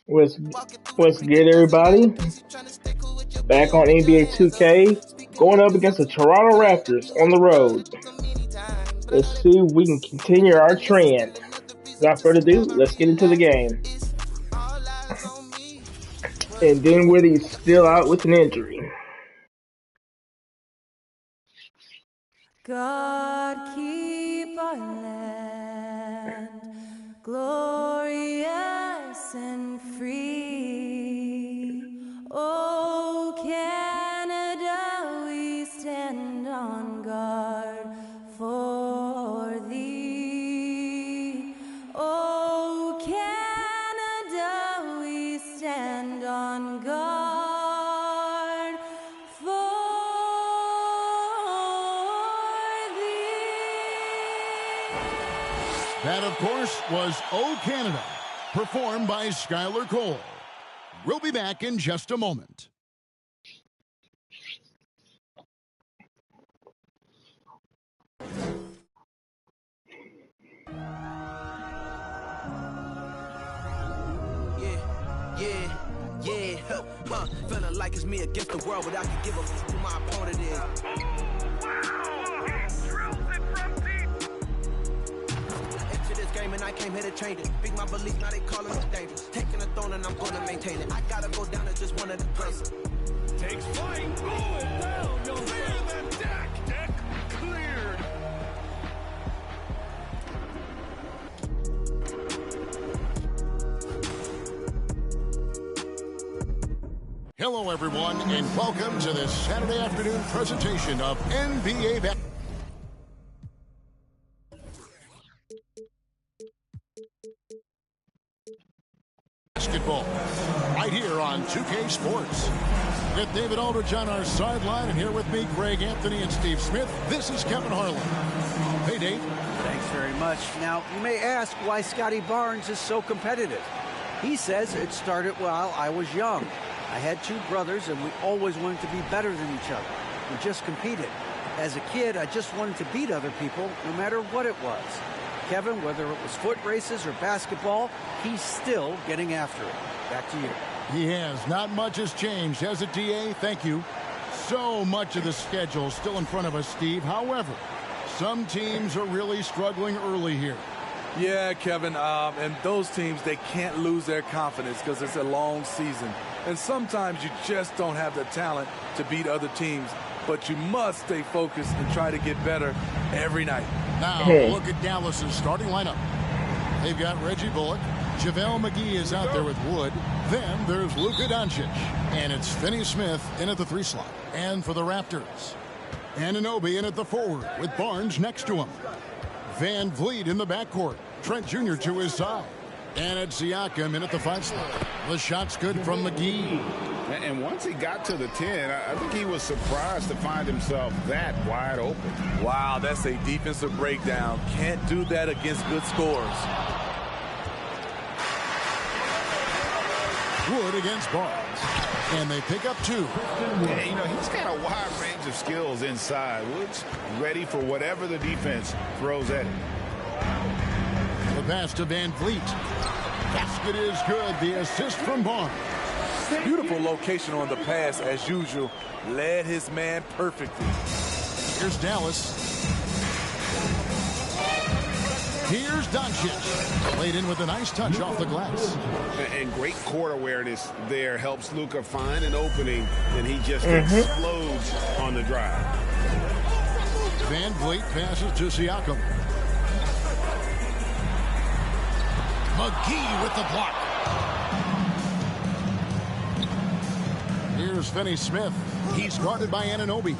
What's what's good, everybody? Back on NBA 2K, going up against the Toronto Raptors on the road. Let's see if we can continue our trend. Without further ado, let's get into the game. And Dinwiddie's still out with an injury. God keep our land glorious and free. Oh, Canada, we stand on guard for thee. Oh, Canada, we stand on guard for That, of course, was "Oh Canada," performed by Skylar Cole. We'll be back in just a moment. Feeling like it's me against the world, but I can give up who my opponent is. And I came here to change it. Big my belief, now they calling me dangerous. Taking the throne and I'm gonna maintain it. I gotta go down to just one of the places. Takes flight, going down. You'll clear the deck. Deck cleared. Hello, everyone, and welcome to this Saturday afternoon presentation of NBA Basketball, right here on 2K Sports. With David Aldridge on our sideline, and here with me, Greg Anthony and Steve Smith, this is Kevin Harlan. Hey, Dave. Thanks very much. Now, you may ask why Scotty Barnes is so competitive. He says it started while I was young. I had two brothers, and we always wanted to be better than each other. We just competed. As a kid, I just wanted to beat other people, no matter what it was. Kevin, whether it was foot races or basketball, he's still getting after it. Back to you. He has. Not much has changed, has it, DA? Thank you. So much of the schedule still in front of us, Steve. However, some teams are really struggling early here. Yeah, Kevin, and those teams, they can't lose their confidence because it's a long season. And sometimes you just don't have the talent to beat other teams. But you must stay focused and try to get better every night. Now, look at Dallas's starting lineup. They've got Reggie Bullock. JaVale McGee is out there with Wood. Then there's Luka Doncic. And it's Finney Smith in at the 3 slot. And for the Raptors, Anunoby in at the forward with Barnes next to him. Van Vliet in the backcourt. Trent Jr. to his side. And it's Siakam in at the 5 slot. The shot's good from McGee. And once he got to the 10, I think he was surprised to find himself that wide open. Wow, that's a defensive breakdown. Can't do that against good scorers. Wood against Barnes. And they pick up 2. Yeah, you know, he's got a wide range of skills inside. Wood's ready for whatever the defense throws at him. The pass to Van Vliet. Basket is good. The assist from Barnes. Beautiful location on the pass, as usual. Led his man perfectly. Here's Dallas. Here's Doncic. Laid in with a nice touch off the glass. And great court awareness there helps Luka find an opening, and he just explodes on the drive. Van Vliet passes to Siakam. McGee with the block. Here's Finney Smith. He's guarded by Anunoby.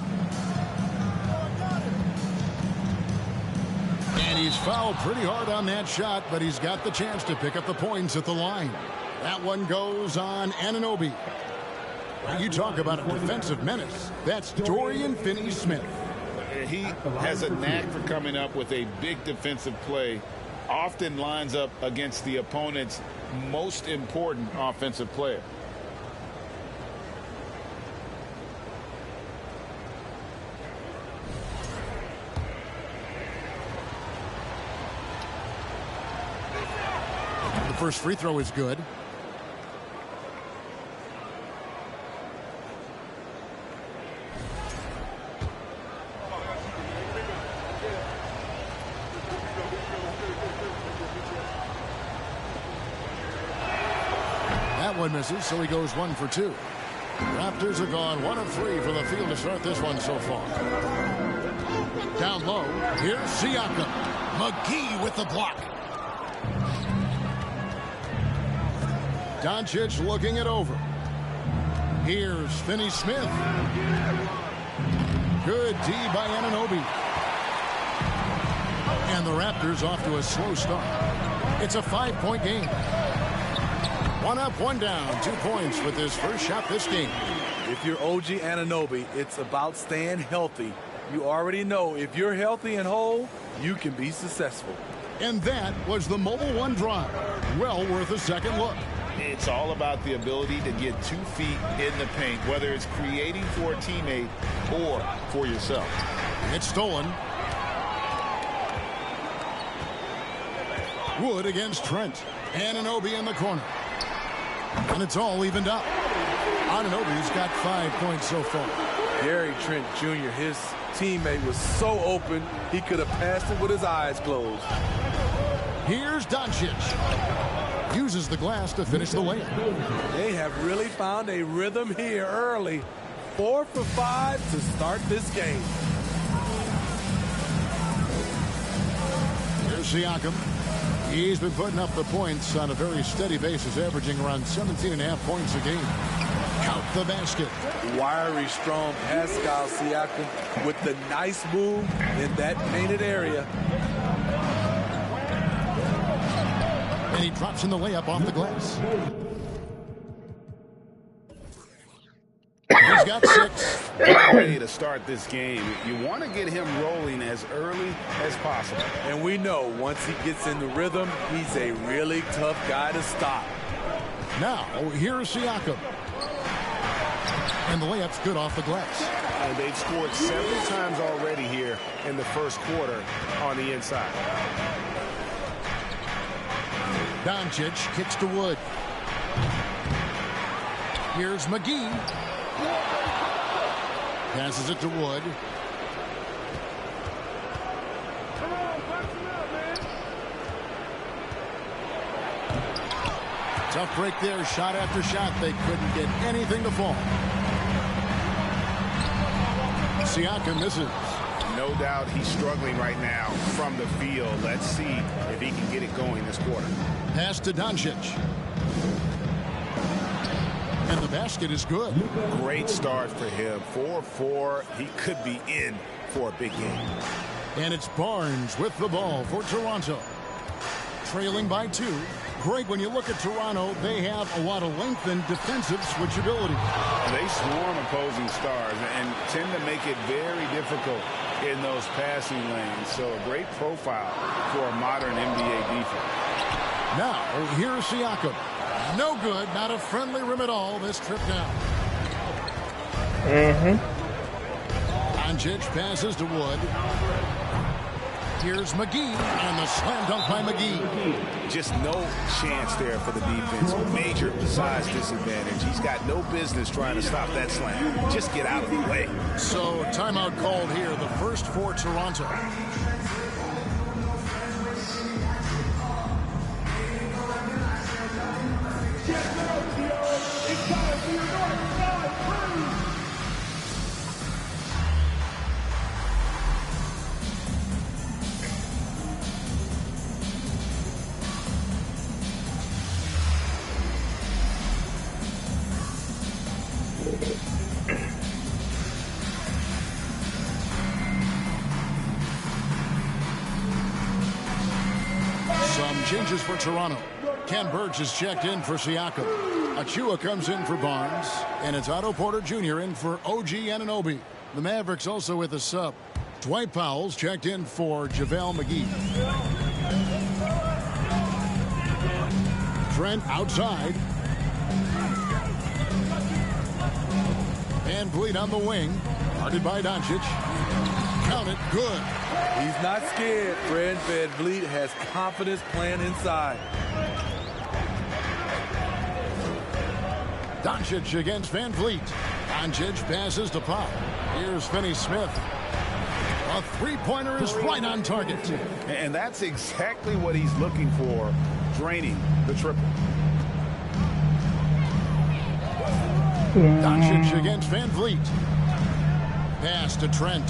And he's fouled pretty hard on that shot, but he's got the chance to pick up the points at the line. That one goes on Anunoby. You talk about a defensive menace. That's Dorian Finney-Smith. He has a knack for coming up with a big defensive play. Often lines up against the opponent's most important offensive player. The first free throw is good. That one misses, so he goes 1 for 2. Raptors are gone 1 of 3 from the field to start this one so far. Down low, here's Siakam. McGee with the block. Doncic looking it over. Here's Finney Smith. Good D by Anunoby. And the Raptors off to a slow start. It's a 5-point game. 1 up, 1 down, 2 points with his first shot this game. If you're OG Anunoby, it's about staying healthy. You already know if you're healthy and whole, you can be successful. And that was the Mobile One drive. Well worth a second look. It's all about the ability to get 2 feet in the paint, whether it's creating for a teammate or for yourself. It's stolen. Wood against Trent. Anunoby in the corner. And it's all evened up. Anunoby's got 5 points so far. Gary Trent Jr., his teammate was so open, he could have passed it with his eyes closed. Here's Doncic. Uses the glass to finish the layup. They have really found a rhythm here early. 4 for 5 to start this game. Here's Siakam. He's been putting up the points on a very steady basis, averaging around 17.5 points a game. Count the basket. Wiry, strong Pascal Siakam with the nice move in that painted area. And he drops in the layup off the glass. He's got 6. Good way to start this game. You want to get him rolling as early as possible. And we know once he gets in the rhythm, he's a really tough guy to stop. Now, here's Siakam. And the layup's good off the glass. And they've scored several times already here in the first quarter on the inside. Doncic kicks to Wood. Here's McGee. Passes it to Wood. Tough break there, shot after shot. They couldn't get anything to fall. Siakam misses. No doubt he's struggling right now from the field. Let's see if he can get it going this quarter. Pass to Doncic. And the basket is good. Great start for him. 4-4. He could be in for a big game. And it's Barnes with the ball for Toronto. Trailing by 2. Great when you look at Toronto. They have a lot of length and defensive switchability. They swarm opposing stars and tend to make it very difficult in those passing lanes. So a great profile for a modern NBA defense. Now, here's Siakam. No good, not a friendly rim at all this trip down. Doncic passes to Wood. Here's McGee, and the slam dunk by McGee. Just no chance there for the defense. Major size disadvantage. He's got no business trying to stop that slam. Just get out of the way. So, timeout called here, the first for Toronto. Changes for Toronto. Ken Burge is checked in for Siakam. Achua comes in for Barnes. And it's Otto Porter Jr. in for OG Anunoby. The Mavericks also with a sub. Dwight Powell's checked in for JaVale McGee. Trent outside. Van Vliet on the wing. Guarded by Doncic. Count it. Good. He's not scared. Fred VanVleet has confidence playing inside. Doncic against Van Vliet. Doncic passes to Pop. Here's Finney Smith. A three-pointer is right on target. And that's exactly what he's looking for, draining the triple. Doncic against Van Vliet. Pass to Trent.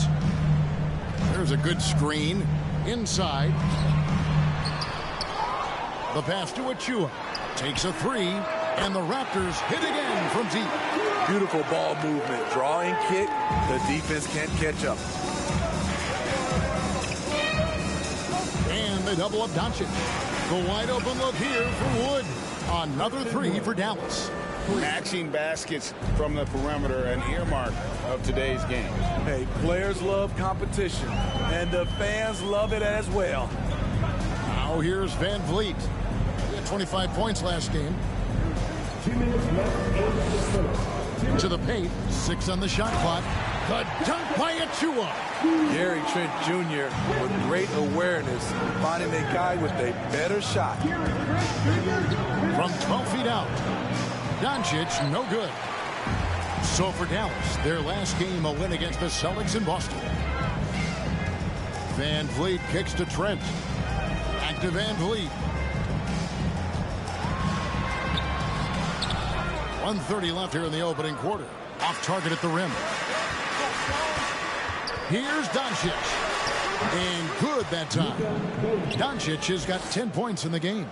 There's a good screen. Inside. The pass to Achua. Takes a three. And the Raptors hit again from deep. Beautiful ball movement. Drawing kick. The defense can't catch up. And they double up Doncic. The wide open look here for Wood. Another three for Dallas. Matching baskets from the perimeter, an earmark of today's game. Hey, players love competition, and the fans love it as well. Now here's Van Vliet. He had 25 points last game. To the paint, 6 on the shot clock. The dunk by Achua. Gary Trent Jr. with great awareness, finding a guy with a better shot. From 12 feet out. Doncic, no good. So for Dallas, their last game, a win against the Celtics in Boston. Van Vliet kicks to Trent. Back to Van Vliet. 1:30 left here in the opening quarter. Off target at the rim. Here's Doncic. And good that time. Doncic has got 10 points in the game.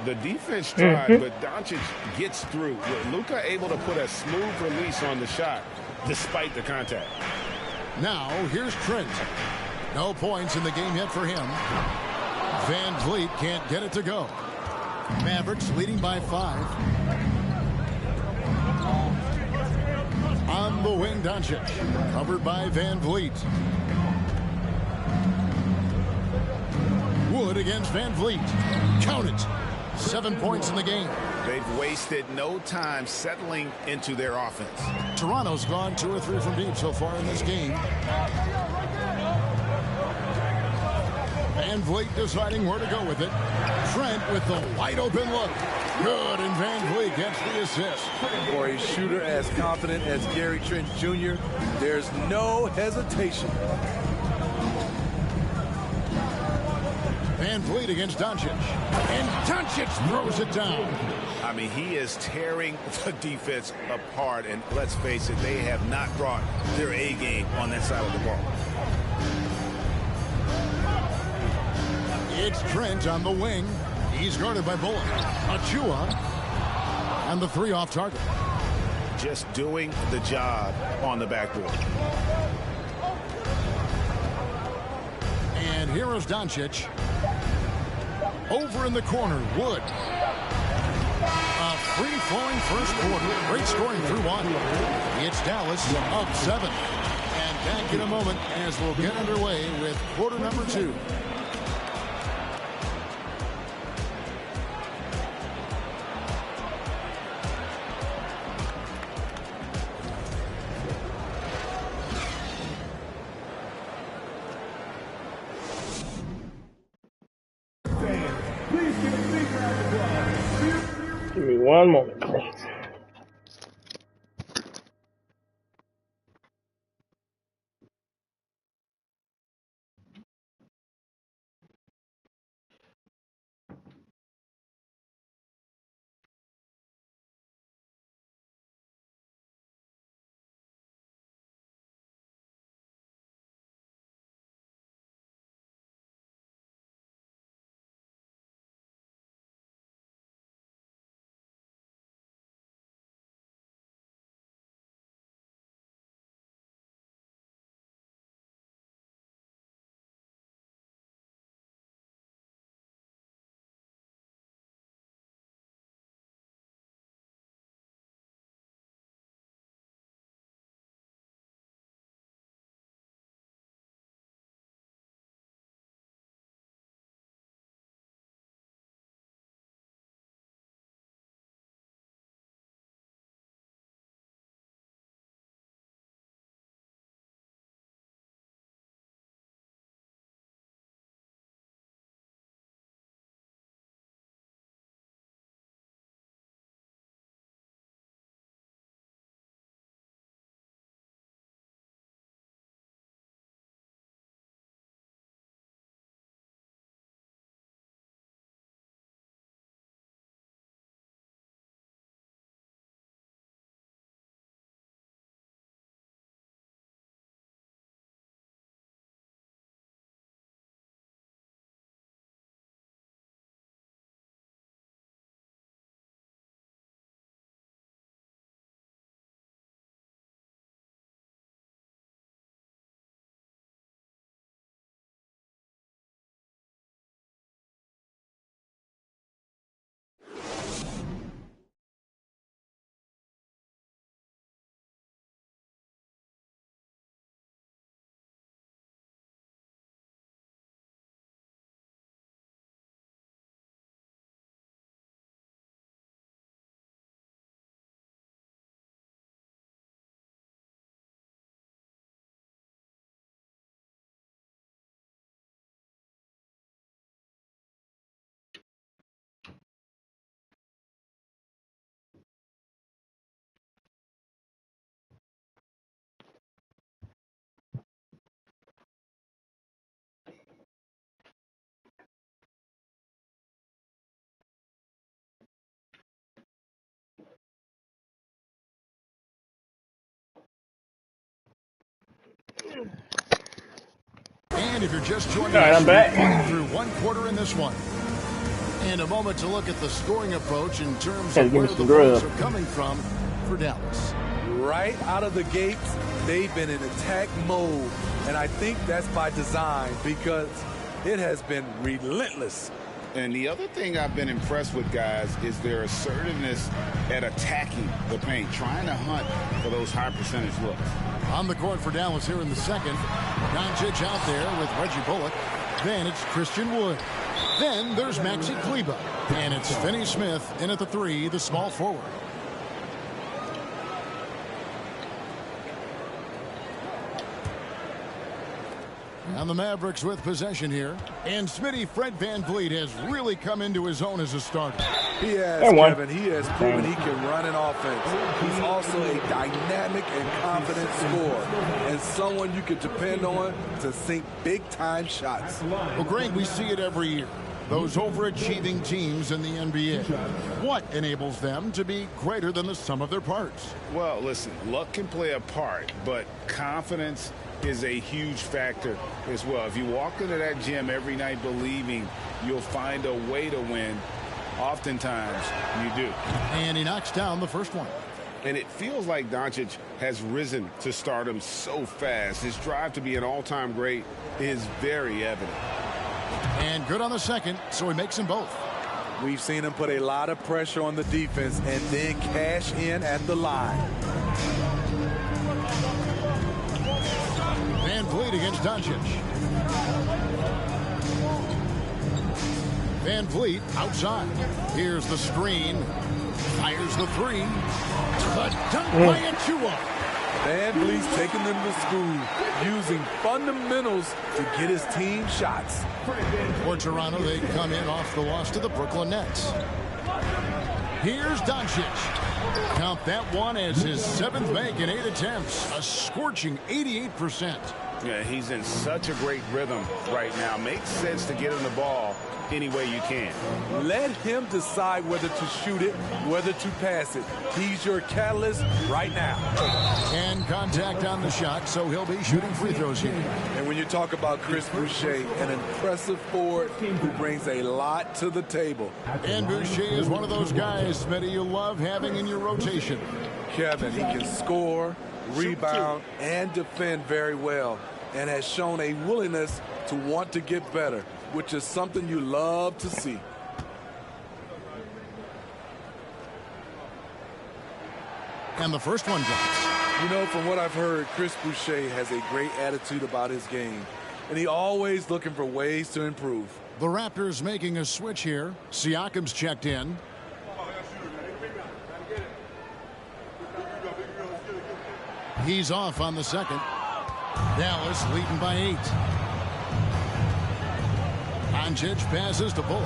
The defense tried, but Doncic gets through. Luka able to put a smooth release on the shot despite the contact. Now here's Trent. No points in the game yet for him. Van Vliet can't get it to go. Mavericks leading by 5. On the wing, Doncic. Covered by Van Vliet. Wood against Van Vliet. Count it. 7 points in the game. They've wasted no time settling into their offense. Toronto's gone 2 or 3 from deep so far in this game. Van Vliet deciding where to go with it. Trent with the wide open look. Good, and Van Vliet gets the assist. For a shooter as confident as Gary Trent Jr., there's no hesitation. Van Vliet against Doncic. And Doncic throws it down. I mean, he is tearing the defense apart. And let's face it, they have not brought their A game on that side of the ball. It's Trent on the wing. He's guarded by Bullock. Achua. And the 3 off target. Just doing the job on the backboard. And here is Doncic. Over in the corner, Wood. A free-flowing first quarter. Great scoring through 1. It's Dallas up 7. And back in a moment as we'll get underway with quarter number 2. Give me one moment, please. And if you're just joining All right, us, I'm we're back. playing through one quarter in this one. And a moment to look at the scoring approach in terms Hey, of give me where some the points grub. are coming from for Dallas. Right out of the gates, they've been in attack mode. And I think that's by design because it has been relentless. And the other thing I've been impressed with, guys, is their assertiveness at attacking the paint, trying to hunt for those high percentage looks. On the court for Dallas here in the second. Doncic out there with Reggie Bullock. Then it's Christian Wood. Then there's Maxi Kleber. And it's Finney Smith in at the three, the small forward. And the Mavericks with possession here. And Smitty, Fred VanVleet has really come into his own as a starter. He has, And one. Kevin. He has proven he can run an offense. He's also a dynamic and confident scorer and someone you can depend on to sink big-time shots. Well, Greg, we see it every year. Those overachieving teams in the NBA. What enables them to be greater than the sum of their parts? Well, listen, luck can play a part, but confidence is a huge factor as well. If you walk into that gym every night believing you'll find a way to win, oftentimes you do. And he knocks down the first one. And it feels like Doncic has risen to stardom so fast. His drive to be an all-time great is very evident. And good on the second, so he makes them both. We've seen him put a lot of pressure on the defense and then cash in at the line. VanVleet against Doncic. VanVleet outside. Here's the screen. Fires the three. The dunk by Achua. VanVleet's taking them to school, using fundamentals to get his team shots. For Toronto, they come in off the loss to the Brooklyn Nets. Here's Doncic. Count that one as his seventh make in 8 attempts. A scorching 88%. Yeah, he's in such a great rhythm right now. Makes sense to get him the ball any way you can. Let him decide whether to shoot it, whether to pass it. He's your catalyst right now. And contact on the shot, so he'll be shooting free throws here. And when you talk about Chris Boucher, an impressive forward who brings a lot to the table. And Boucher is one of those guys, Smitty, you love having in your rotation. Kevin, he can score, rebound, and defend very well, and has shown a willingness to want to get better, which is something you love to see. And the first one drops. You know, from what I've heard, Chris Boucher has a great attitude about his game, and he always looking for ways to improve. The Raptors making a switch here. Siakam's checked in. He's off on the second. Dallas leading by 8. Doncic passes to Bullock.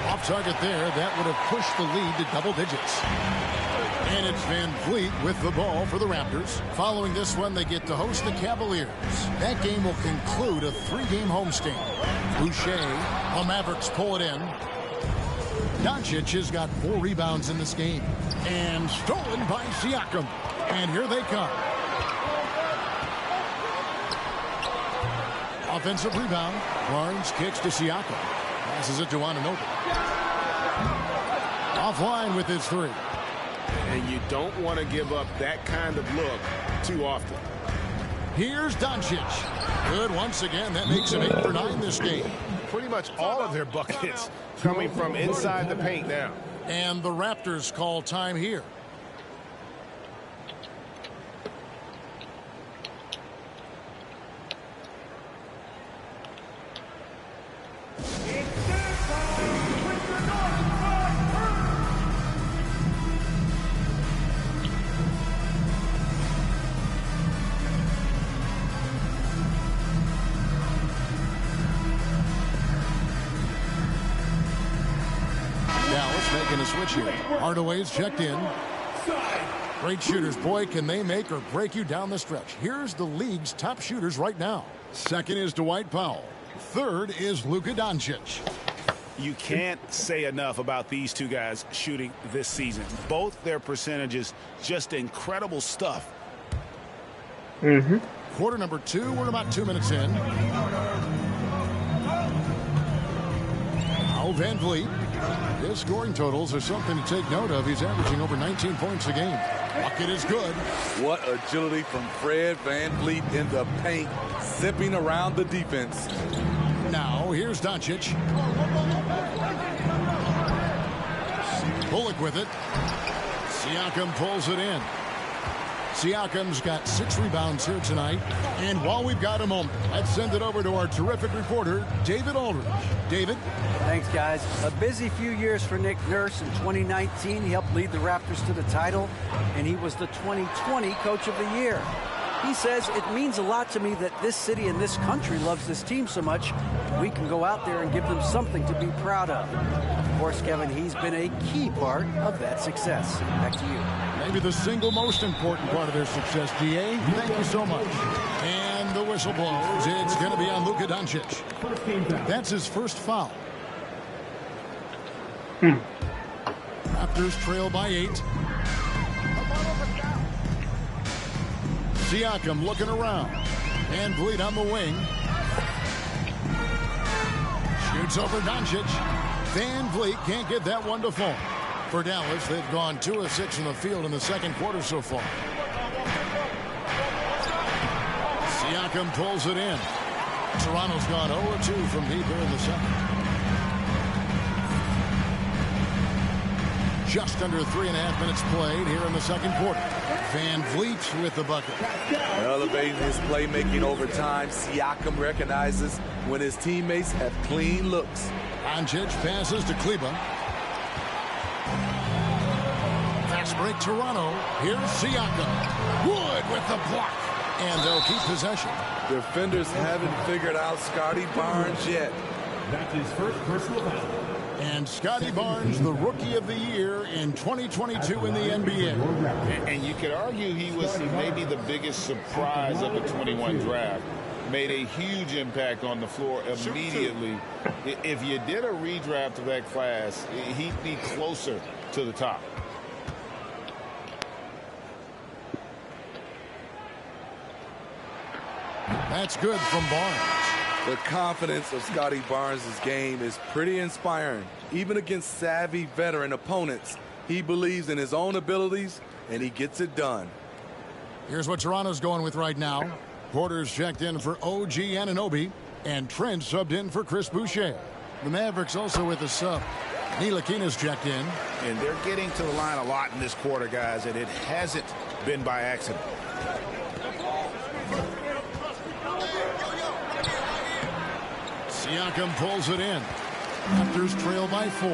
Off target there. That would have pushed the lead to double digits. And it's VanVleet with the ball for the Raptors. Following this one, they get to host the Cavaliers. That game will conclude a 3-game homestand. Boucher, the Mavericks pull it in. Doncic has got 4 rebounds in this game. And stolen by Siakam. And here they come. Offensive rebound. Barnes kicks to Siakam. Passes it to Anunoby. Offline with his 3. And you don't want to give up that kind of look too often. Here's Doncic. Good once again. That makes him 8 for 9 this game. Pretty much all of their buckets coming from inside the paint now. And the Raptors call time here. Making a switch here. Hardaway's checked in. Great shooters. Boy, can they make or break you down the stretch. Here's the league's top shooters right now. Second is Dwight Powell. Third is Luka Doncic. You can't say enough about these two guys shooting this season. Both their percentages, just incredible stuff. Mm-hmm. Quarter number 2, we're about 2 minutes in. Now Van Vliet. His scoring totals are something to take note of. He's averaging over 19 points a game. Bucket is good. What agility from Fred Van Vliet in the paint, zipping around the defense. Now here's Doncic. Bullock with it. Siakam pulls it in. Siakam's got 6 rebounds here tonight. And while we've got a moment, let's send it over to our terrific reporter, David Aldridge. David? Thanks, guys. A busy few years for Nick Nurse. In 2019, he helped lead the Raptors to the title, and he was the 2020 Coach of the Year. He says, it means a lot to me that this city and this country loves this team so much. We can go out there and give them something to be proud of. Of course, Kevin, he's been a key part of that success. Back to you. Maybe the single most important part of their success, DA. Thank you so much. And the whistle blows. It's going to be on Luka Doncic. That's his first foul. Raptors trail by 8. Siakam looking around. Van Vliet on the wing. Shoots over Doncic. Van Vliet can't get that one to fall. For Dallas, they've gone 2 of 6 in the field in the second quarter so far. Siakam pulls it in. Toronto's gone 0 of 2 from deep here in the second. Just under 3.5 minutes played here in the second quarter. Van Vliet with the bucket. Elevating his playmaking over time, Siakam recognizes when his teammates have clean looks. Doncic passes to Kleber. Fast break Toronto. Here's Siakam. Wood with the block. And they'll keep possession. Defenders haven't figured out Scotty Barnes yet. That's his first personal foul. And Scotty Barnes, the Rookie of the Year in 2022 in the NBA. And you could argue he was maybe the biggest surprise of the 21 draft. Made a huge impact on the floor immediately. If you did a redraft of that class, he'd be closer to the top. That's good from Barnes. The confidence of Scotty Barnes' game is pretty inspiring. Even against savvy veteran opponents, he believes in his own abilities, and he gets it done. Here's what Toronto's going with right now. Porter's checked in for OG Anunoby, and Trent subbed in for Chris Boucher. The Mavericks also with a sub. Ntilikina's checked in. And they're getting to the line a lot in this quarter, guys, and it hasn't been by accident. Siakam pulls it in. Raptors trail by 4.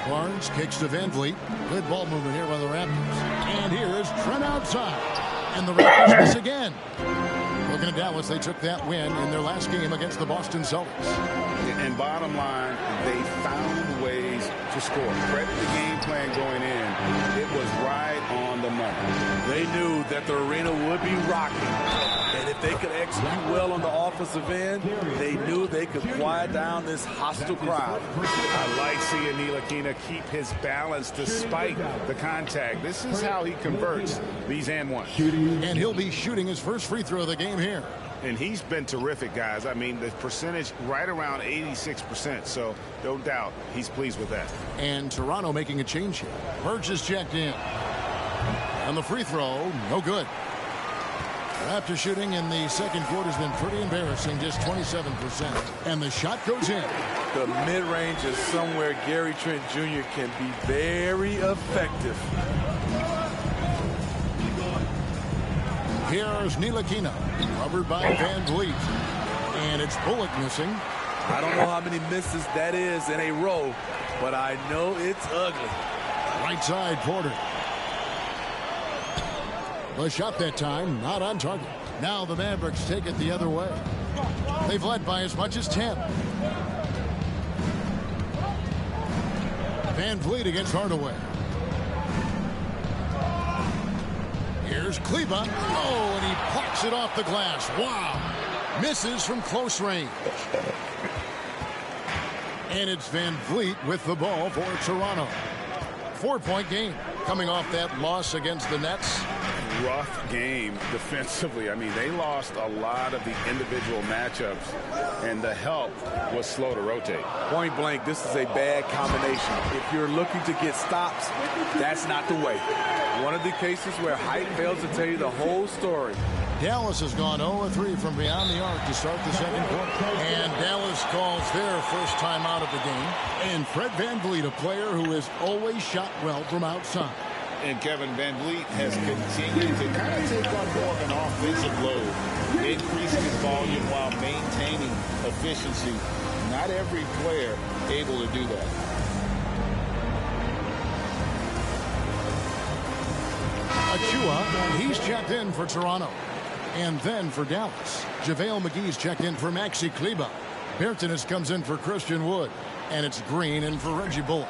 Barnes kicks to Van Vliet. Good ball movement here by the Raptors. And here is Trent outside. And the Raptors miss again. Looking at Dallas, they took that win in their last game against the Boston Celtics. And bottom line, they found ways to score. Credit the game plan going in. It was right on the money. They knew that the arena would be rocking. And if they could execute well on the offensive end, they knew they could quiet down this hostile crowd. I like seeing Ntilikina keep his balance despite the contact. This is how he converts these and ones. And he'll be shooting his first free throw of the game here. And he's been terrific, guys. I mean, the percentage right around 86%. So no doubt he's pleased with that. And Toronto making a change here. Burge is checked in. And the free throw, no good. Raptor shooting in the second quarter has been pretty embarrassing, just 27%. And the shot goes in. The mid-range is somewhere Gary Trent Jr. can be very effective. Here's Ntilikina, covered by Van Vliet. And it's Bullock missing. I don't know how many misses that is in a row, but I know it's ugly. Right side, Porter. The shot that time, not on target. Now the Mavericks take it the other way. They've led by as much as 10. Van Vliet against Hardaway. Here's Kleber. Oh, and he plucks it off the glass. Wow. Misses from close range. And it's Van Vliet with the ball for Toronto. 4-point game coming off that loss against the Nets. rough game defensively. I mean, they lost a lot of the individual matchups, and the help was slow to rotate. Point blank, this is a bad combination. If you're looking to get stops, that's not the way. One of the cases where height fails to tell you the whole story. Dallas has gone 0-3 from beyond the arc to start the second quarter. And Dallas calls their first time out of the game. And Fred VanVleet, a player who has always shot well from outside. And Kevin VanVleet has continued to kind of take on more of an offensive load, increasing his volume while maintaining efficiency. Not every player able to do that. Achua, he's checked in for Toronto. And then for Dallas, JaVale McGee's checked in for Maxi Kleber. Bertans comes in for Christian Wood. And it's Green in for Reggie Bullock.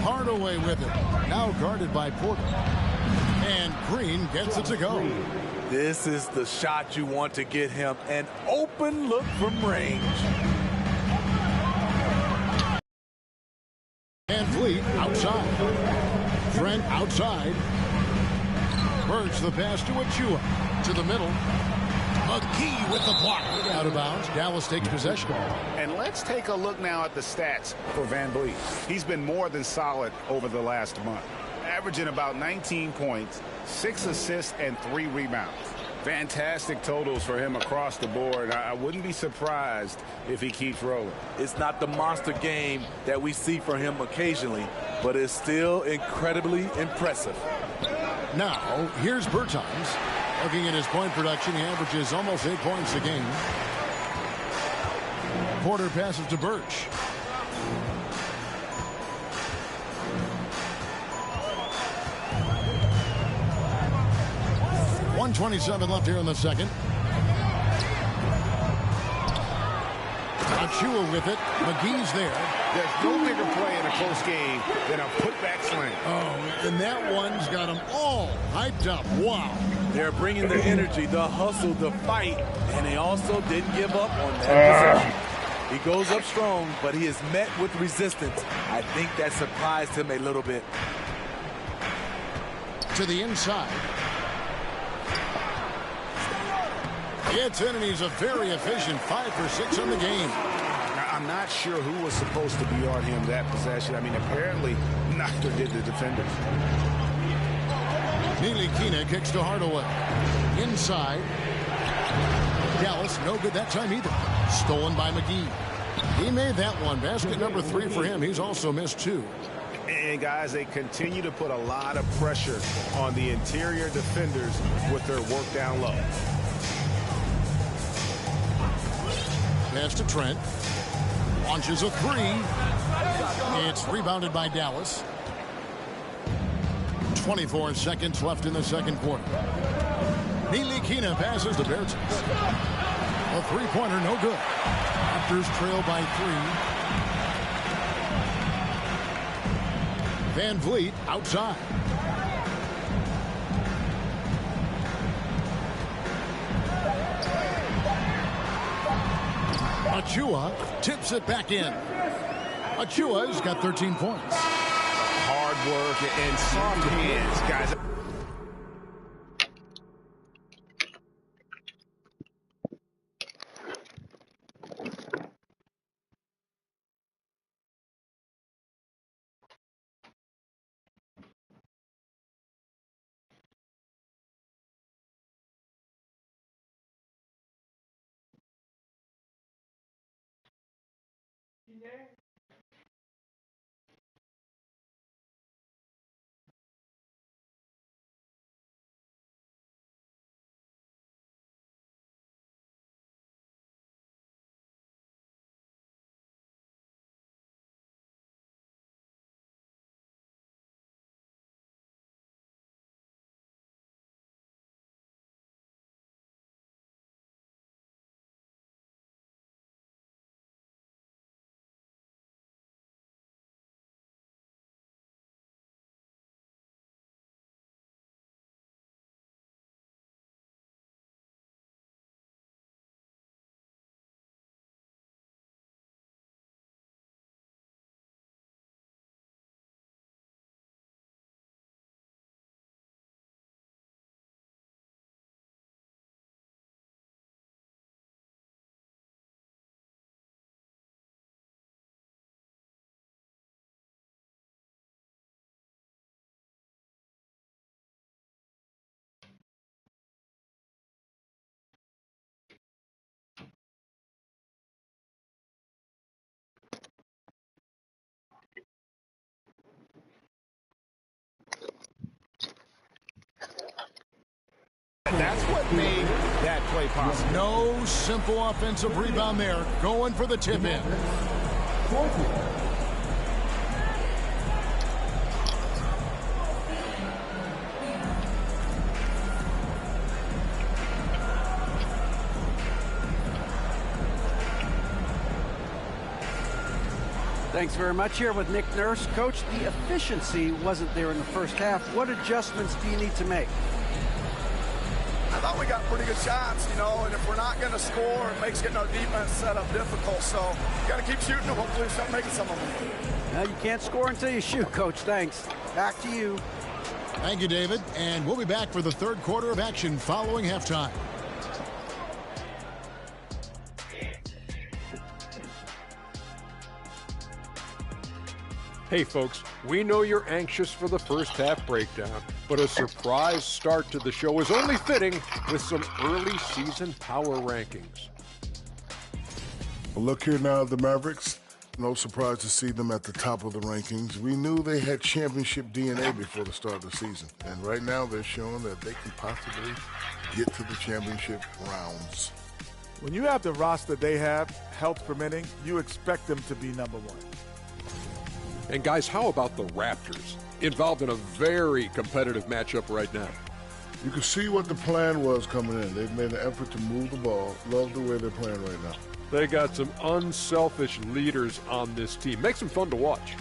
Hardaway with it. Now guarded by Porter. And Green gets it to go. This is the shot you want to get him. An open look from range. VanVleet outside. Trent outside. Birch the pass to Achua. To the middle. McGee with the block. Out of bounds. Dallas takes possession. And let's take a look now at the stats for VanVleet. He's been more than solid over the last month, averaging about 19 points, 6 assists, and 3 rebounds. Fantastic totals for him across the board. I wouldn't be surprised if he keeps rolling. It's not the monster game that we see from him occasionally, but it's still incredibly impressive. Now, here's Bertans. Looking at his point production, he averages almost 8 points a game. Porter passes to Birch. .127 left here in the second. Achua with it. McGee's there. There's no bigger play in a close game than a putback slam. Oh, and that one's got them all hyped up. Wow. They're bringing the energy, the hustle, the fight, and they also didn't give up on that possession. He goes up strong, but he is met with resistance. I think that surprised him a little bit. To the inside. It's in, and he's a very efficient 5 for 6 on the game. I'm not sure who was supposed to be on him that possession. I mean, apparently neither did the defenders. Ntilikina kicks to Hardaway. Inside. Dallas, no good that time either. Stolen by McGee. He made that one. Basket number 3 for him. He's also missed 2. And, guys, they continue to put a lot of pressure on the interior defenders with their work down low. Pass to Trent. Launches a 3. It's rebounded by Dallas. 24 seconds left in the second quarter. Ntilikina passes to Bertans. A three-pointer, no good. Raptors trail by 3. VanVleet outside. Achua tips it back in. Achua's got 13 points. Hard work and soft hands, guys. what made that play possible. No simple offensive rebound there. Going for the tip in. Thanks very much. Here with Nick Nurse. Coach, the efficiency wasn't there in the first half. What adjustments do you need to make? I thought we got pretty good shots, you know, and if we're not going to score, it makes getting our defense set up difficult. So got to keep shooting and hopefully start making some of them. Well, you can't score until you shoot, Coach. Thanks. Back to you. Thank you, David. And we'll be back for the third quarter of action following halftime. Hey folks, we know you're anxious for the first half breakdown, but a surprise start to the show is only fitting with some early season power rankings. Well, look here now at the Mavericks. No surprise to see them at the top of the rankings. We knew they had championship DNA before the start of the season, and right now they're showing that they can possibly get to the championship rounds. When you have the roster they have, health permitting, you expect them to be number one. And guys, how about the Raptors? Involved in a very competitive matchup right now. You can see what the plan was coming in. They've made an effort to move the ball. Love the way they're playing right now. They got some unselfish leaders on this team. Makes them fun to watch.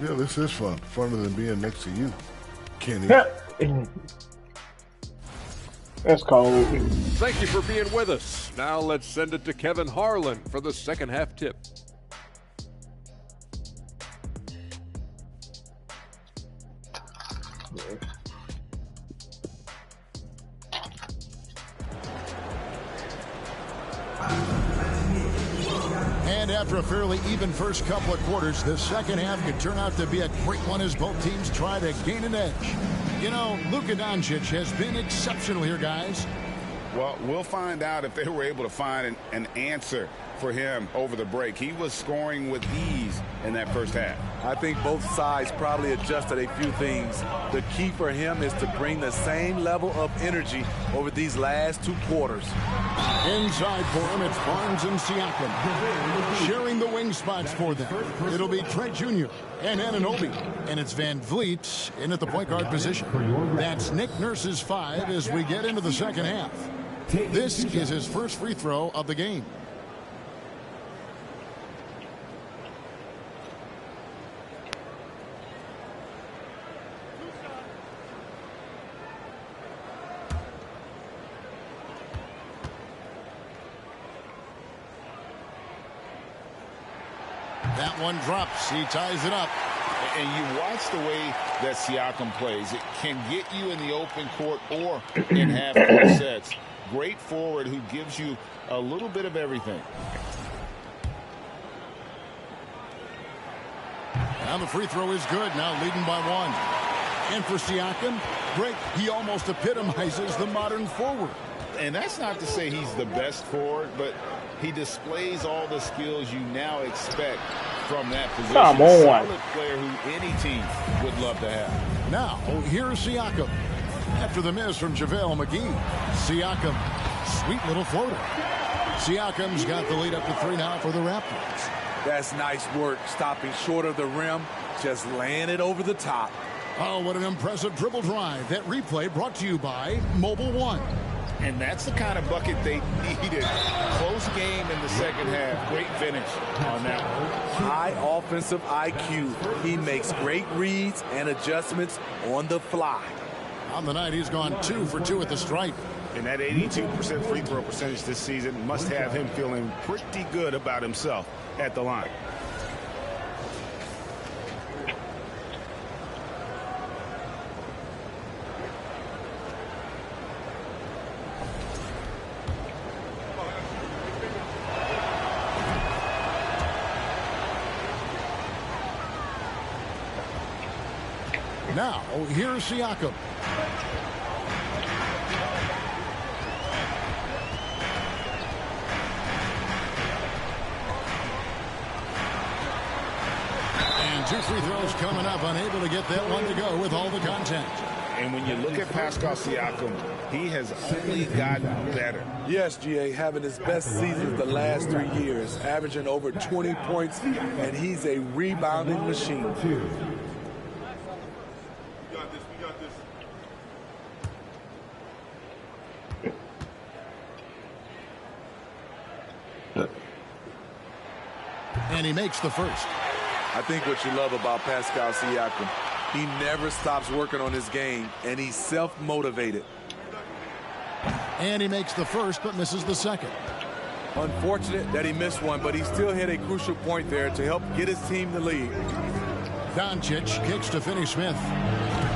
Yeah, this is fun. Funner than being next to you, Kenny. That's cold. Thank you for being with us. Now let's send it to Kevin Harlan for the second half tip. And after a fairly even first couple of quarters, the second half could turn out to be a great one as both teams try to gain an edge. You know, Luka Doncic has been exceptional here, guys. Well, we'll find out if they were able to find an answer for him over the break. He was scoring with ease in that first half. I think both sides probably adjusted a few things. The key for him is to bring the same level of energy over these last two quarters. Inside for him, it's Barnes and Siakam. Sharing the wing spots for them. It'll be Trent Jr. and Anunoby. And it's Van Vliet in at the point guard position. That's Nick Nurse's 5 as we get into the second half. This is his first free throw of the game. That one drops. He ties it up. And you watch the way that Siakam plays. It can get you in the open court or in half-court sets. Great forward who gives you a little bit of everything. And the free throw is good. Now leading by 1. And for Siakam, great. He almost epitomizes the modern forward. And that's not to say he's the best forward, but he displays all the skills you now expect from that position. Come on. A solid player who any team would love to have. Now, here's Siakam. After the miss from JaVale McGee, Siakam, sweet little floater. Siakam's got the lead up to 3 now for the Raptors. That's nice work, stopping short of the rim, just laying it over the top. Oh, what an impressive dribble drive. That replay brought to you by Mobile One. And that's the kind of bucket they needed. Close game in the second half. Great finish on that one. High offensive IQ. He makes great reads and adjustments on the fly. On the night, he's gone 2 for 2 at the stripe. And that 82% free throw percentage this season must have him feeling pretty good about himself at the line. Now, here's Siakam. And 2 free throws coming up, unable to get that one to go with all the contact. And when you look at Pascal Siakam, he has only gotten better. Yes, GA, having his best seasons the last 3 years, averaging over 20 points, and he's a rebounding machine. And he makes the first. I think what you love about Pascal Siakam, he never stops working on his game, and he's self-motivated. And he makes the first, but misses the second. Unfortunate that he missed one, but he still hit a crucial point there to help get his team the lead. Doncic kicks to Finney-Smith.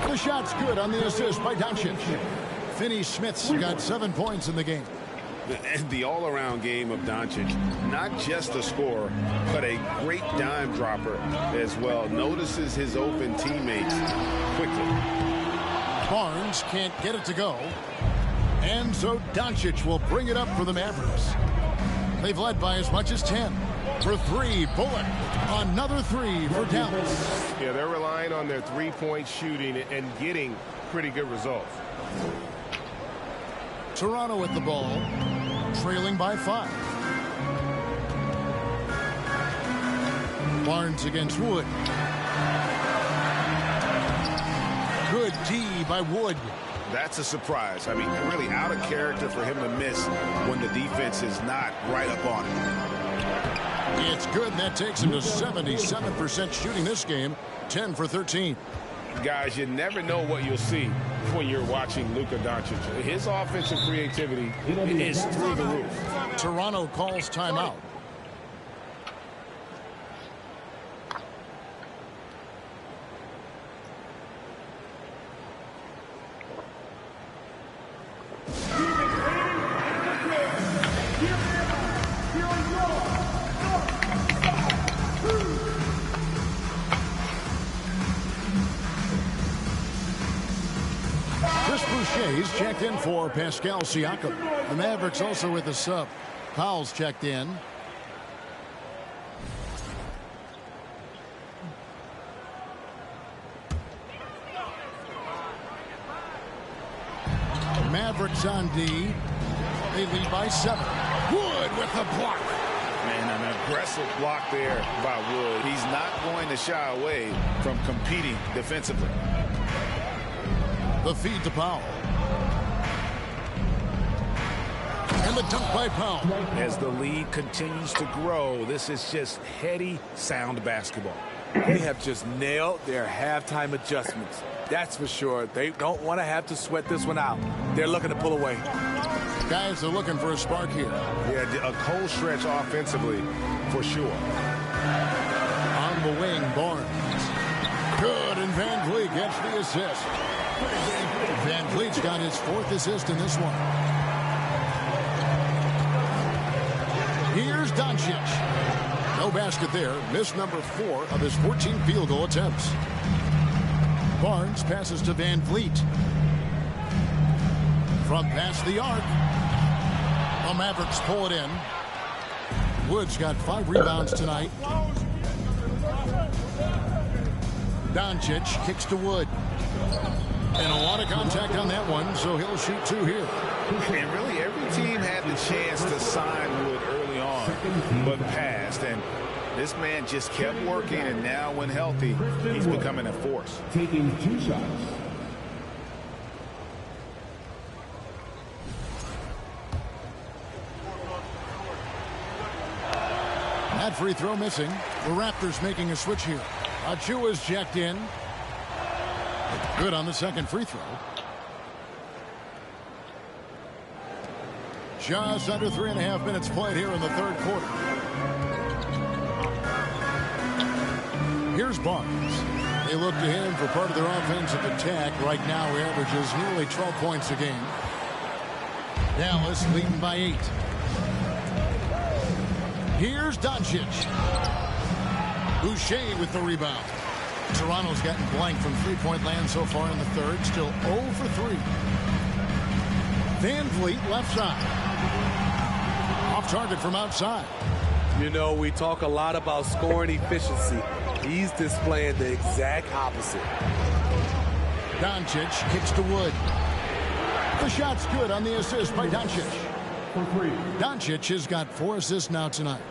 The shot's good on the assist by Doncic. Finney-Smith's got 7 points in the game. The all-around game of Doncic, not just a scorer, but a great dime dropper as well. Notices his open teammates quickly. Barnes can't get it to go. And so Doncic will bring it up for the Mavericks. They've led by as much as 10. For 3, Bullock. Another 3 for Dallas. Yeah, they're relying on their three-point shooting and getting pretty good results. Toronto with the ball, trailing by 5. Barnes against Wood. Good D by Wood. That's a surprise. I mean, really out of character for him to miss when the defense is not right up on him. It's good, and that takes him to 77% shooting this game, 10 for 13. Guys, you never know what you'll see when you're watching Luka Doncic. His offensive creativity is through the roof. Toronto calls timeout. He's checked in for Pascal Siakam. The Mavericks also with a sub. Powell's checked in. Mavericks on D. They lead by 7. Wood with the block. Man, an aggressive block there by Wood. He's not going to shy away from competing defensively. The feed to Powell. And the dunk by Powell. As the lead continues to grow, this is just heady, sound basketball. They have just nailed their halftime adjustments. That's for sure. They don't want to have to sweat this one out. They're looking to pull away. Guys are looking for a spark here. Yeah, a cold stretch offensively, for sure. On the wing, Barnes. Good, and Van Vliet gets the assist. Van Vliet's got his 4th assist in this one. Here's Doncic. No basket there. Missed number 4 of his 14 field goal attempts. Barnes passes to Van Vliet. From past the arc. The Mavericks pull it in. Wood's got 5 rebounds tonight. Doncic kicks to Wood. And a lot of contact on that one, so he'll shoot 2 here. And really, every team had the chance to sign Wood early on, but passed. And this man just kept working, and now when healthy, he's becoming a force. Taking 2 shots. That free throw missing. The Raptors making a switch here. Achua's checked in. Good on the second free throw. Just under 3.5 minutes played here in the third quarter. Here's Barnes. They look to him for part of their offensive attack. Right now, he averages nearly 12 points a game. Dallas leading by 8. Here's Doncic. Boucher with the rebound. Toronto's gotten blank from three-point land so far in the third. Still 0 for 3. Van Vliet left side. Off target from outside. You know, we talk a lot about scoring efficiency. He's displaying the exact opposite. Doncic kicks to Wood. The shot's good on the assist by Doncic. Doncic has got 4 assists now tonight.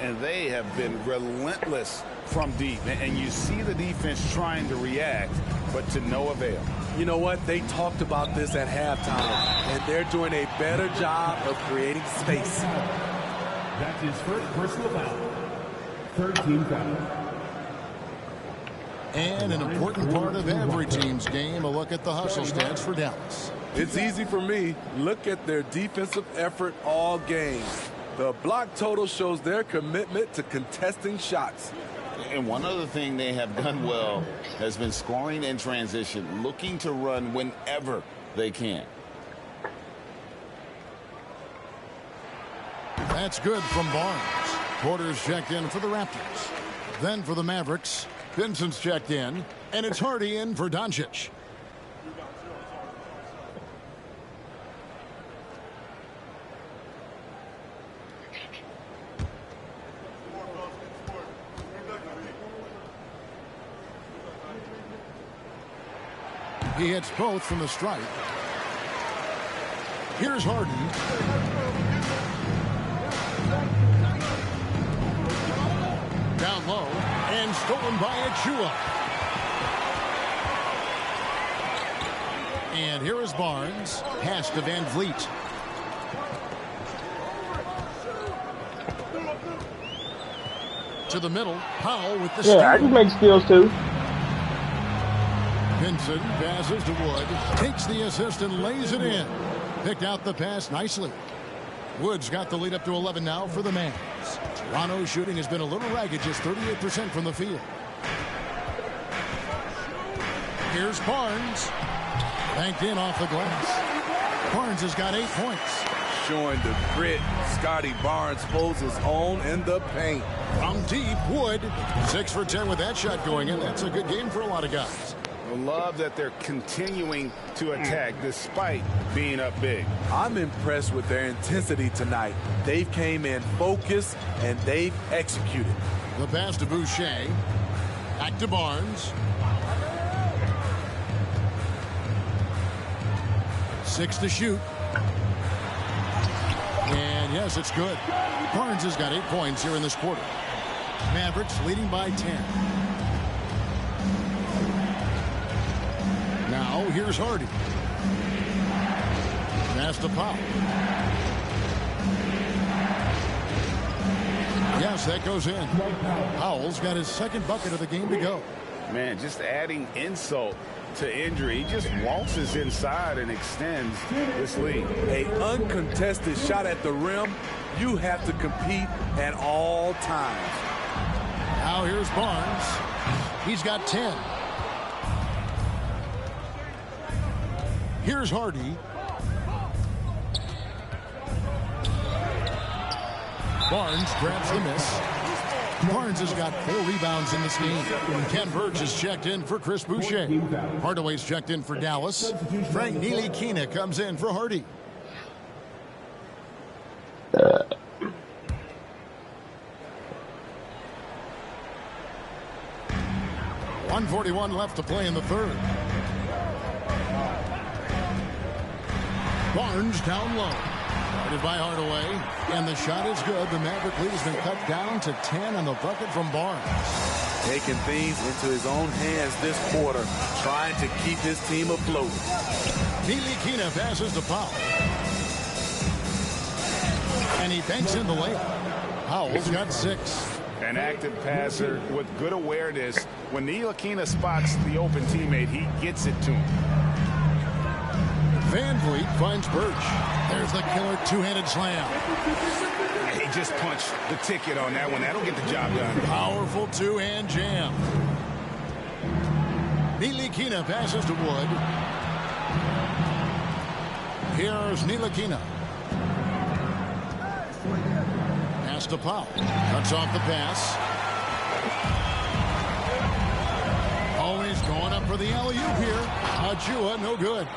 And they have been relentless from deep. And you see the defense trying to react, but to no avail. You know what? They talked about this at halftime, and they're doing a better job of creating space. That's his first personal foul. 13 foul. And an important part of every team's game, a look at the hustle stats for Dallas. It's easy for me. Look at their defensive effort all game. The block total shows their commitment to contesting shots. And one other thing they have done well has been scoring in transition, looking to run whenever they can. That's good from Barnes. Porter's checked in for the Raptors. Then for the Mavericks, Vincent's checked in, and it's Hardy in for Doncic. He hits both from the stripe. Here's Harden. Down low and stolen by Achua. And here is Barnes. Pass to Van Vliet. To the middle. Powell with the steal. Yeah, I can make steals too. Vincent passes to Wood, takes the assist and lays it in. Picked out the pass nicely. Wood's got the lead up to 11 now for the Mavs. Toronto's shooting has been a little ragged, just 38% from the field. Here's Barnes. Banked in off the glass. Barnes has got 8 points. Showing the grit, Scotty Barnes holds his own in the paint. From deep, Wood. 6 for 10 with that shot going in. That's a good game for a lot of guys. I love that they're continuing to attack despite being up big. I'm impressed with their intensity tonight. They've came in focused and they've executed. The pass to Boucher. Back to Barnes. 6 to shoot. And yes, it's good. Barnes has got 8 points here in this quarter. Mavericks leading by 10. Now here's Hardy. Pass to Powell. Yes, that goes in. Powell's got his second bucket of the game to go. Man, just adding insult to injury. He just waltzes inside and extends this lead. An uncontested shot at the rim, you have to compete at all times. Now here's Barnes. He's got 10. Here's Hardy. Barnes grabs the miss. Barnes has got 4 rebounds in this game. Ken Burge is checked in for Chris Boucher. Hardaway's checked in for Dallas. Frank Ntilikina comes in for Hardy. .141 left to play in the third. Barnes down low. Guarded by Hardaway. And the shot is good. The Maverick lead has been cut down to 10 on the bucket from Barnes. Taking things into his own hands this quarter. Trying to keep his team afloat. Ntilikina passes to Powell. And he banks in the layup. Powell's got 6. An active passer with good awareness. When Ntilikina spots the open teammate, he gets it to him. Van Vliet finds Birch. There's the killer two-handed slam. He just punched the ticket on that one. That'll get the job done. Powerful two-hand jam. Ntilikina passes to Wood. Here's Ntilikina. Pass to Powell. Cuts off the pass. Always going up for the alley-oop here. Achua, no good.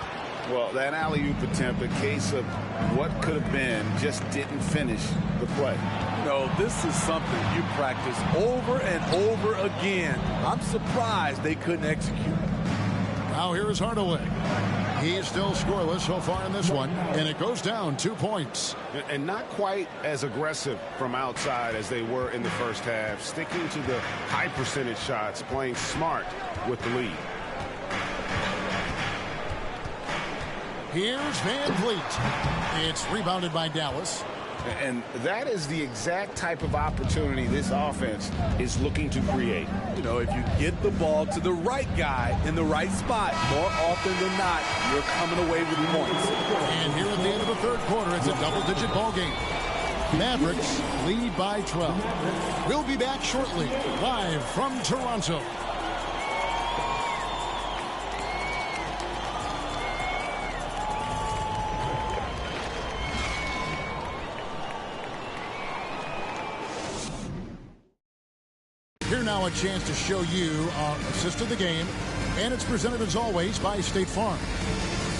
Well, that alley-oop attempt, a case of what could have been, just didn't finish the play. No, this is something you practice over and over again. I'm surprised they couldn't execute. Now here is Hardaway. He's still scoreless so far in this one, and it goes down 2 points. And not quite as aggressive from outside as they were in the first half, sticking to the high percentage shots, playing smart with the lead. Here's Van Vliet. It's rebounded by Dallas. And that is the exact type of opportunity this offense is looking to create. You know, if you get the ball to the right guy in the right spot, more often than not, you're coming away with points. And here at the end of the third quarter, it's a double-digit ball game. Mavericks lead by 12. We'll be back shortly, live from Toronto. Here now a chance to show you our assist of the game, and it's presented as always by State Farm.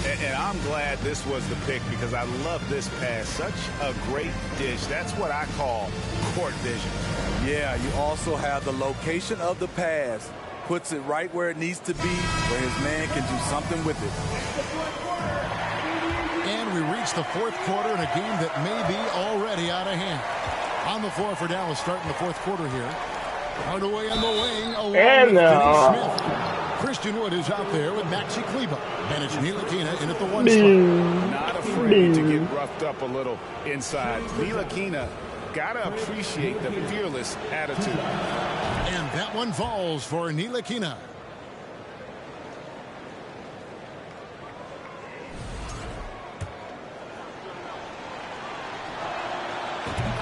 And I'm glad this was the pick because I love this pass. Such a great dish. That's what I call court vision. Yeah, you also have the location of the pass. Puts it right where it needs to be, where his man can do something with it. And we reach the fourth quarter in a game that may be already out of hand. On the floor for Dallas starting the fourth quarter here. Hardaway on the wing, along with Finney Smith. Christian Wood is out there with Maxi Kleber. And it's Ntilikina in at the 1 slot. Not afraid to get roughed up a little inside. Ntilikina got to appreciate the fearless attitude. And that one falls for Ntilikina.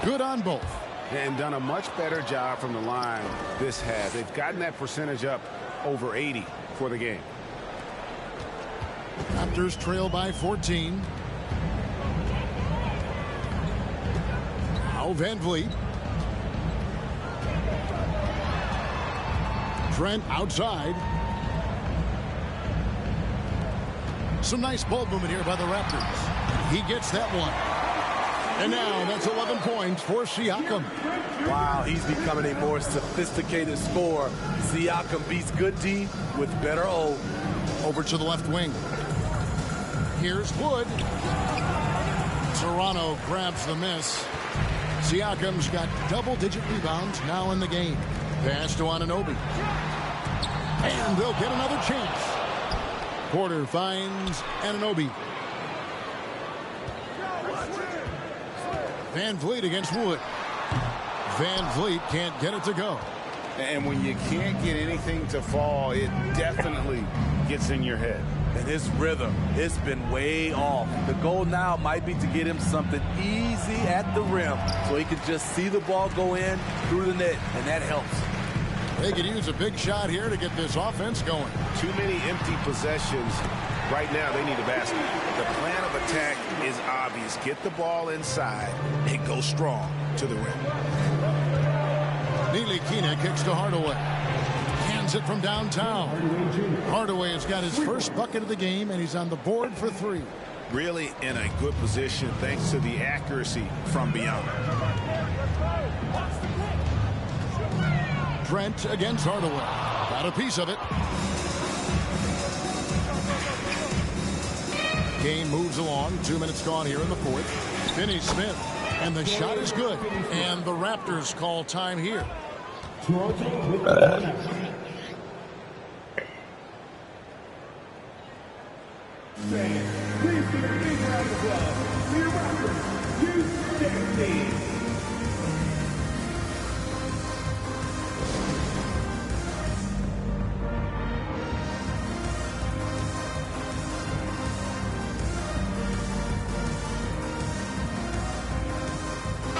Good on both. And done a much better job from the line this half. They've gotten that percentage up over 80 for the game. Raptors trail by 14. Now Van Vliet. Trent outside. Some nice ball movement here by the Raptors. He gets that one. And now that's 11 points for Siakam. Wow, he's becoming a more sophisticated scorer. Siakam beats good D with better O. Over to the left wing. Here's Wood. Toronto grabs the miss. Siakam's got double-digit rebounds now in the game. Pass to Anunoby. And they'll get another chance. Porter finds Anunoby. Van Vliet against Wood. Van Vliet can't get it to go. And when you can't get anything to fall, it definitely gets in your head. And his rhythm, it's been way off. The goal now might be to get him something easy at the rim so he can just see the ball go in through the net, and that helps. They could use a big shot here to get this offense going. Too many empty possessions. Right now, they need a basket. The plan of attack is obvious. Get the ball inside and go strong to the rim. Ntilikina kicks to Hardaway. Hands it from downtown. Hardaway has got his first bucket of the game, and he's on the board for 3. Really in a good position thanks to the accuracy from beyond. Trent against Hardaway. Got a piece of it. Game moves along. 2 minutes gone here in the fourth. Finney Smith. And the shot is good. And the Raptors call time here.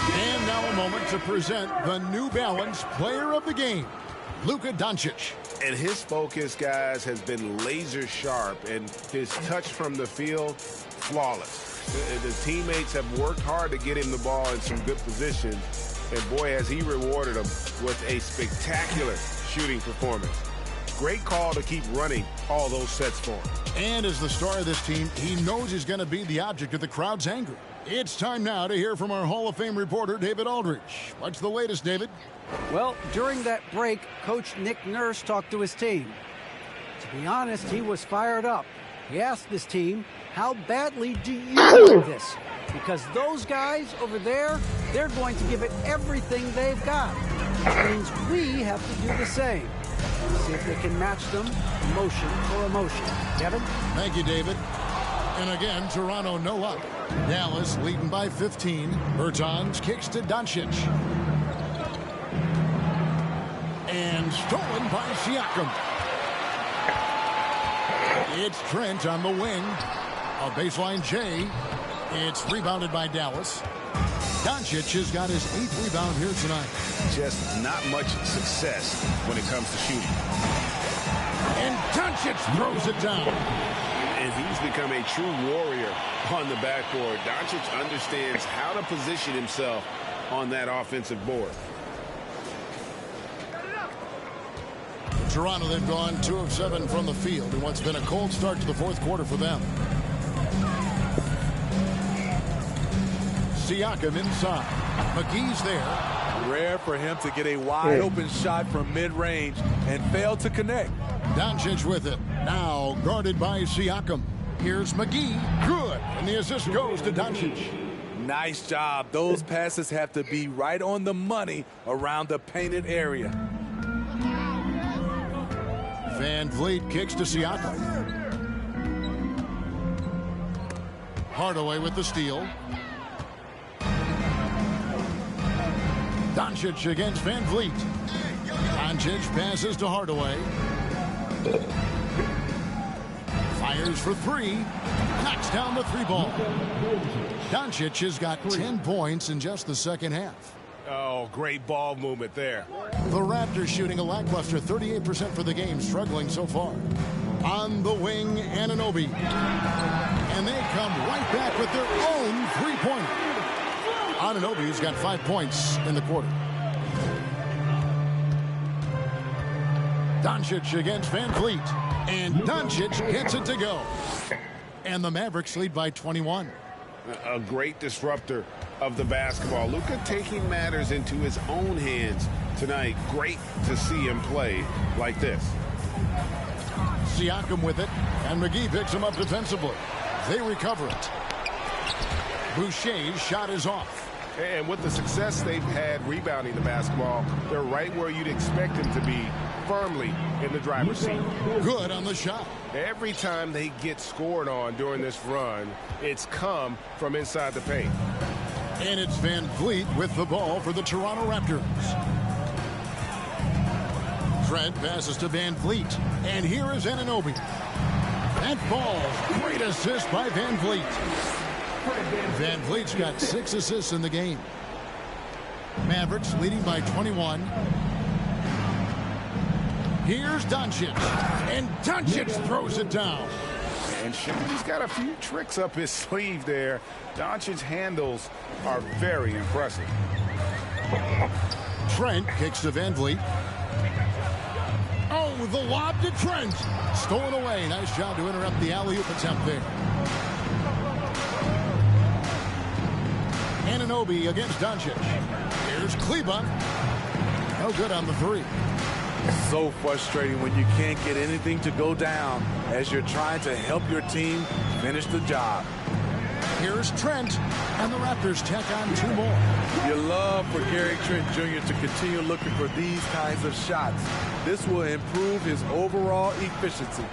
And now a moment to present the New Balance Player of the Game, Luka Doncic. And his focus, guys, has been laser sharp, and his touch from the field, flawless. The teammates have worked hard to get him the ball in some good positions, and boy, has he rewarded them with a spectacular shooting performance. Great call to keep running all those sets for him. And as the star of this team, he knows he's going to be the object of the crowd's anger. It's time now to hear from our Hall of Fame reporter, David Aldridge. What's the latest, David? Well, during that break, Coach Nick Nurse talked to his team. To be honest, he was fired up. He asked his team, how badly do you want this? Because those guys over there, they're going to give it everything they've got. Which means we have to do the same. See if they can match them emotion for emotion. Kevin? Thank you, David. And again, Toronto no up. Dallas leading by 15. Bertans kicks to Doncic. And stolen by Siakam. It's Trent on the wing. A baseline J. It's rebounded by Dallas. Doncic has got his 8th rebound here tonight. Just not much success when it comes to shooting. And Doncic throws it down. And he's become a true warrior on the backboard. Doncic understands how to position himself on that offensive board. Toronto, they've gone 2 of 7 from the field in what's been a cold start to the 4th quarter for them. Siakam inside. McGee's there. Rare for him to get a wide open shot from mid-range and fail to connect. Doncic with it. Now guarded by Siakam. Here's McGee. Good. And the assist goes to Doncic. Nice job. Those passes have to be right on the money around the painted area. Van Vliet kicks to Siakam. Hardaway with the steal. Doncic against Van Vliet. Doncic passes to Hardaway. Fires for 3. Knocks down the 3 ball. Doncic has got 10 points in just the second half. Oh, great ball movement there. The Raptors shooting a lackluster 38% for the game, struggling so far. On the wing, Anunoby. And they come right back with their own 3-pointer. Anunoby's got 5 points in the quarter. Doncic against Van Vliet. And Doncic gets it to go. And the Mavericks lead by 21. A great disruptor of the basketball. Luka taking matters into his own hands tonight. Great to see him play like this. Siakam with it, and McGee picks him up defensively. They recover it. Boucher's shot is off. And with the success they've had rebounding the basketball, they're right where you'd expect them to be, firmly in the driver's seat. Good on the shot. Every time they get scored on during this run, it's come from inside the paint. And it's Van Vliet with the ball for the Toronto Raptors. Trent passes to Van Vliet. And here is Anunoby. That ball, great assist by Van Vliet. Van Vliet's got 6 assists in the game. Mavericks leading by 21. Here's Doncic. And Doncic throws it down. And he's got a few tricks up his sleeve there. Doncic's handles are very impressive. Trent kicks to Van Vliet. Oh, the lob to Trent. Stolen away. Nice job to interrupt the alley-oop attempt there. Anunoby against Doncic. Here's Kleba. No good on the 3. So frustrating when you can't get anything to go down as you're trying to help your team finish the job. Here's Trent, and the Raptors tack on 2 more. You love for Gary Trent Jr. to continue looking for these kinds of shots. This will improve his overall efficiency.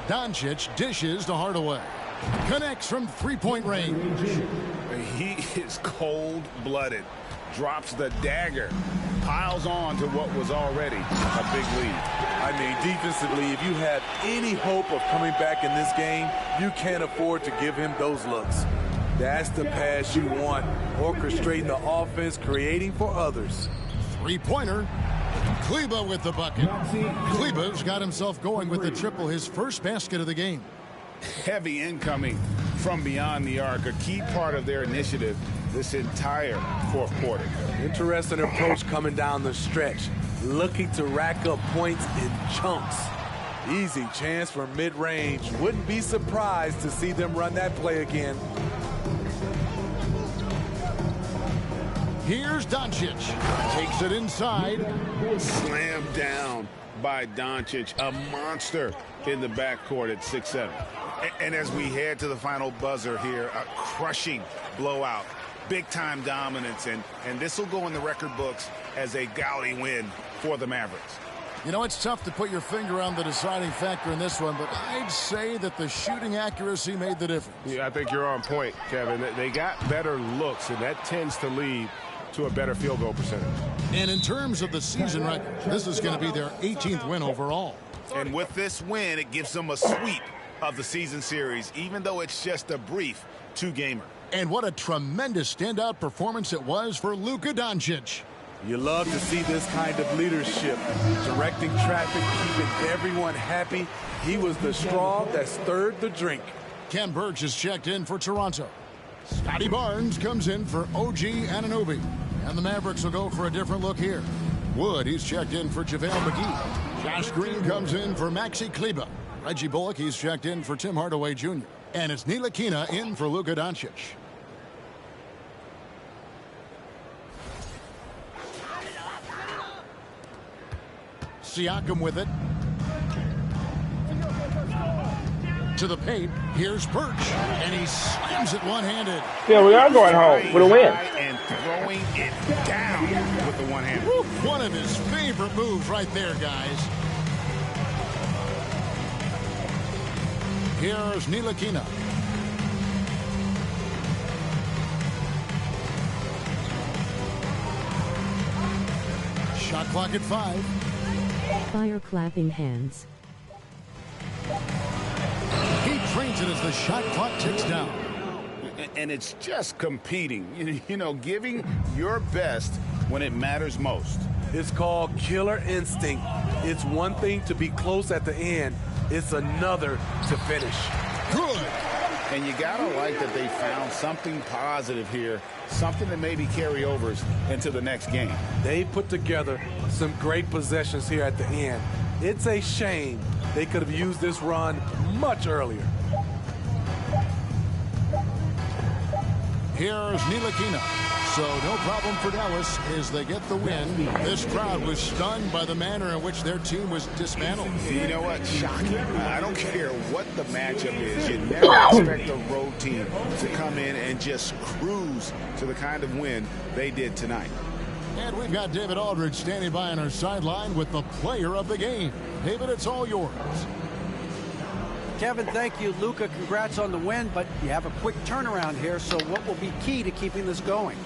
Doncic dishes to Hardaway. Connects from 3-point range. He is cold-blooded. Drops the dagger. Piles on to what was already a big lead. I mean, defensively, if you have any hope of coming back in this game, you can't afford to give him those looks. That's the pass you want, orchestrating the offense, creating for others. 3-pointer. Kleba with the bucket. Kleba's got himself going with the triple, his first basket of the game. Heavy incoming from beyond the arc, a key part of their initiative this entire 4th quarter. Interesting approach coming down the stretch, looking to rack up points in chunks. Easy chance for mid-range. Wouldn't be surprised to see them run that play again. Here's Doncic. Takes it inside. Slam down by Doncic, a monster in the backcourt at 6'7". And as we head to the final buzzer here, a crushing blowout, big-time dominance, and this will go in the record books as a gaudy win for the Mavericks. You know, it's tough to put your finger on the deciding factor in this one, but I'd say that the shooting accuracy made the difference. Yeah, I think you're on point, Kevin. They got better looks, and that tends to lead to a better field goal percentage. And in terms of the season record, this is going to be their 18th win overall. And with this win, it gives them a sweep of the season series, even though it's just a brief two-gamer. And what a tremendous standout performance it was for Luka Doncic. You love to see this kind of leadership, directing traffic, keeping everyone happy. He was the straw that stirred the drink. Ken Burge has checked in for Toronto. Scotty Barnes comes in for OG Anunoby. And the Mavericks will go for a different look here. Wood, he's checked in for JaVale McGee. Josh Green comes in for Maxi Kleber. Reggie Bullock, he's checked in for Tim Hardaway Jr. And it's Ntilikina in for Luka Doncic. Siakam with it. To the paint. Here's Birch. And he slams it one-handed. Yeah, we are going home with a win. And throwing it down with the one hand. One of his favorite moves right there, guys. Here's Ntilikina. Shot clock at 5. Fire clapping hands. He trains it as the shot clock ticks down. And it's just competing, you know, giving your best when it matters most. It's called killer instinct. It's one thing to be close at the end. It's another to finish. Good. And you gotta like that they found something positive here, something that maybe carry overs into the next game. They put together some great possessions here at the end. It's a shame they could have used this run much earlier. Here's Ntilikina. So no problem for Dallas as they get the win. This crowd was stunned by the manner in which their team was dismantled. You know what? Shocking. I don't care what the matchup is. You never expect a road team to come in and just cruise to the kind of win they did tonight. And we've got David Aldridge standing by on our sideline with the player of the game. David, it's all yours. Kevin, thank you. Luka, congrats on the win, but you have a quick turnaround here, so what will be key to keeping this going?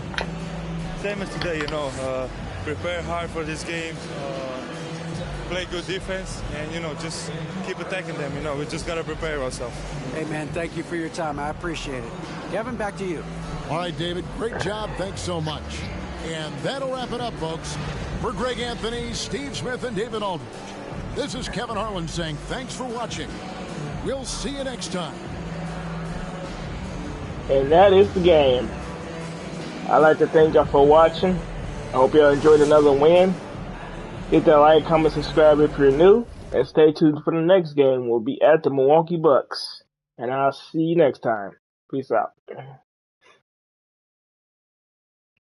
Same as today, you know, prepare hard for this game, play good defense, and, you know, just keep attacking them. You know, we just got to prepare ourselves. Hey, man, thank you for your time. I appreciate it. Kevin, back to you. All right, David, great job. Thanks so much. And that'll wrap it up, folks. For Greg Anthony, Steve Smith, and David Aldridge, this is Kevin Harlan saying thanks for watching. We'll see you next time. And that is the game. I'd like to thank y'all for watching. I hope y'all enjoyed another win. Hit that like, comment, subscribe if you're new. And stay tuned for the next game. We'll be at the Milwaukee Bucks. And I'll see you next time. Peace out.